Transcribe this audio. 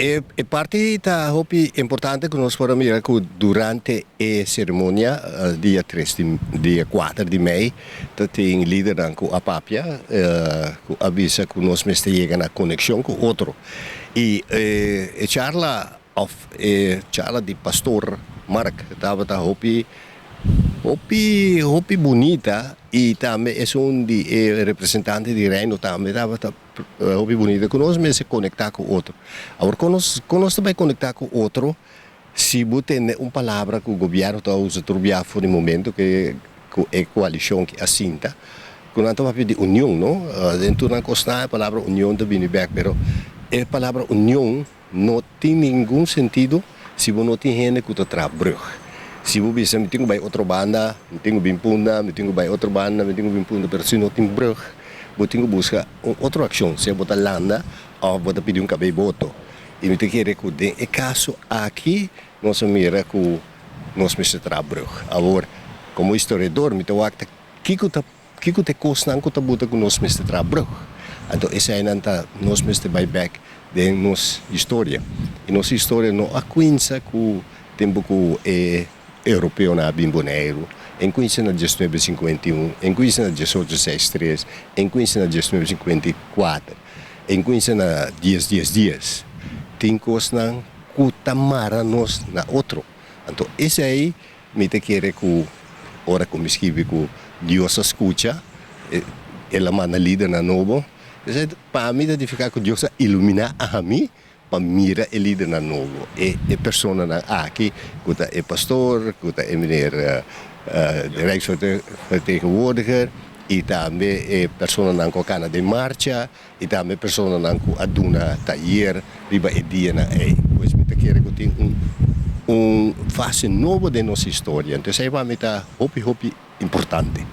E parte da hobby importante que nós para mim é que durante a cerimônia, dia 4 de maio, tem líder com a papia, que avisa que nós mesmo chega na conexão com outro. E a charla de pastor Mark estava da hobby bonita e também é de representante de reino também estava hobby bonita que nós mesmo se conectar com outro. Agora quando nós também conectar com outro, se você tem uma palavra que o governo está usando no momento que é coalição que assinta, quando nós estamos de união, não? Dentro da costa a palavra união também vem, pero a palavra união não tem nenhum sentido se você não tem gente que está trabalhando. Se você bisa, me tenho outra banda, me tenho bimpunda, me tenho outra banda, me tenho bimpunda, mas se não tem brug, você tem que buscar outra ação. Se você landa, ou você pedir cabelo voto. E me tem que recordar, é caso aqui, nós mira que nós me trabalhamos. Agora, como historiador, me tenho que que te custa que te bota que nós me trabalhamos. Então, essa é nós me vai back de nossa história. E nossa história não acuinça que o tempo que europeu na Bimboneiro, em Quincy na 1951, em Quincy na 1863, em Quincy na 1954, em Quincy na 10. Tem coisas que tamara nós na outro. Então, esse aí me te quer que ora como escreve que Deus escuta, ela manda líder na novo. Para mim, ficar que Deus ilumina a mim, para mirar o líder na novo. E a pessoa aqui, que é pastor, que é meneer Rijksvertegenwoordiger, e também a pessoa que está de marcha, e também a pessoa que aduna taller, riba e dia na ei. Pois me quer que tem fase nova de nossa história. Então, isso aí vai me dar hopi importante.